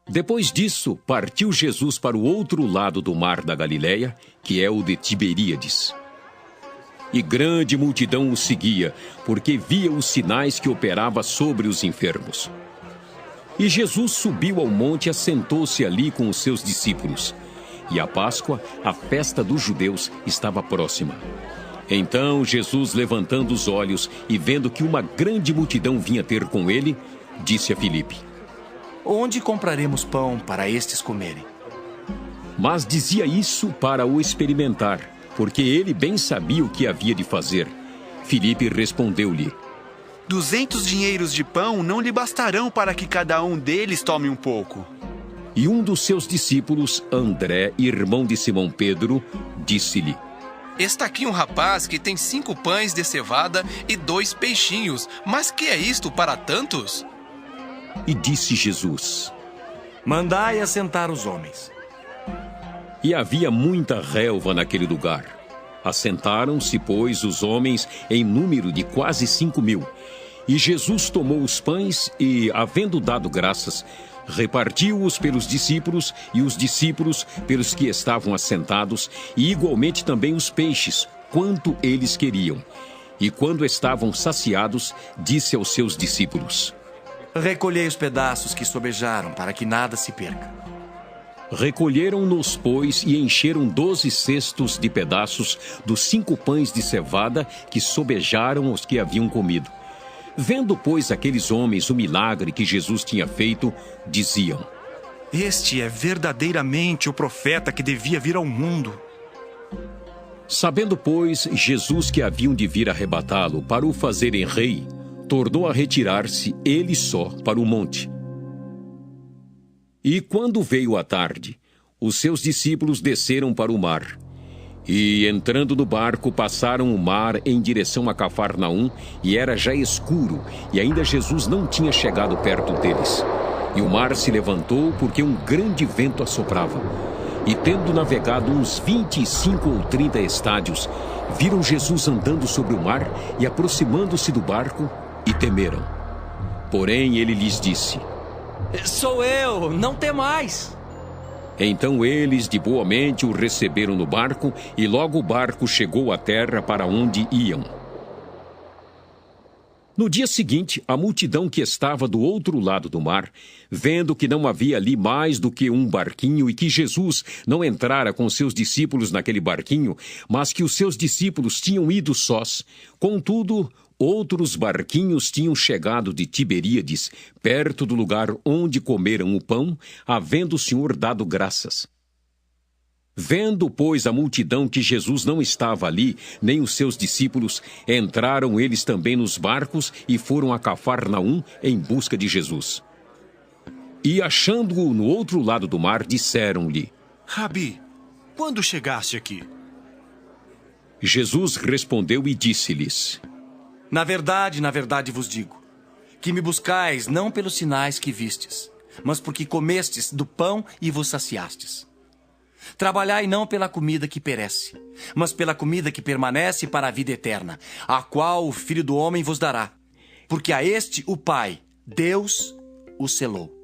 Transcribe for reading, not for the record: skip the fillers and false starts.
Depois disso, partiu Jesus para o outro lado do mar da Galileia, que é o de Tiberíades. E grande multidão o seguia, porque via os sinais que operava sobre os enfermos. E Jesus subiu ao monte e assentou-se ali com os seus discípulos. E a Páscoa, a festa dos judeus, estava próxima. Então Jesus, levantando os olhos e vendo que uma grande multidão vinha ter com ele, disse a Filipe: Onde compraremos pão para estes comerem? Mas dizia isso para o experimentar, porque ele bem sabia o que havia de fazer. Filipe respondeu-lhe: 200 dinheiros de pão não lhe bastarão para que cada um deles tome um pouco. E um dos seus discípulos, André, irmão de Simão Pedro, disse-lhe: Está aqui um rapaz que tem 5 pães de cevada e 2 peixinhos. Mas que é isto para tantos? E disse Jesus: Mandai assentar os homens. E havia muita relva naquele lugar. Assentaram-se, pois, os homens em número de quase 5.000. E Jesus tomou os pães e, havendo dado graças, repartiu-os pelos discípulos e os discípulos pelos que estavam assentados, e igualmente também os peixes, quanto eles queriam. E quando estavam saciados, disse aos seus discípulos: Recolhei os pedaços que sobejaram, para que nada se perca. Recolheram-nos, pois, e encheram 12 cestos de pedaços dos 5 pães de cevada que sobejaram os que haviam comido. Vendo, pois, aqueles homens o milagre que Jesus tinha feito, diziam: Este é verdadeiramente o profeta que devia vir ao mundo. Sabendo, pois, Jesus que haviam de vir arrebatá-lo para o fazerem rei, tornou a retirar-se ele só para o monte. E quando veio a tarde, os seus discípulos desceram para o mar. E, entrando no barco, passaram o mar em direção a Cafarnaum, e era já escuro, e ainda Jesus não tinha chegado perto deles. E o mar se levantou, porque um grande vento assoprava. E, tendo navegado uns 25 ou 30 estádios, viram Jesus andando sobre o mar e aproximando-se do barco, e temeram. Porém, ele lhes disse: Sou eu, não temais. Então eles de boa mente o receberam no barco, e logo o barco chegou à terra para onde iam. No dia seguinte, a multidão que estava do outro lado do mar, vendo que não havia ali mais do que um barquinho e que Jesus não entrara com seus discípulos naquele barquinho, mas que os seus discípulos tinham ido sós, contudo, outros barquinhos tinham chegado de Tiberíades, perto do lugar onde comeram o pão, havendo o Senhor dado graças. Vendo, pois, a multidão que Jesus não estava ali, nem os seus discípulos, entraram eles também nos barcos e foram a Cafarnaum em busca de Jesus. E, achando-o no outro lado do mar, disseram-lhe: Rabi, quando chegaste aqui? Jesus respondeu e disse-lhes: Na verdade vos digo, que me buscais não pelos sinais que vistes, mas porque comestes do pão e vos saciastes. Trabalhai não pela comida que perece, mas pela comida que permanece para a vida eterna, a qual o Filho do Homem vos dará. Porque a este o Pai, Deus, o selou.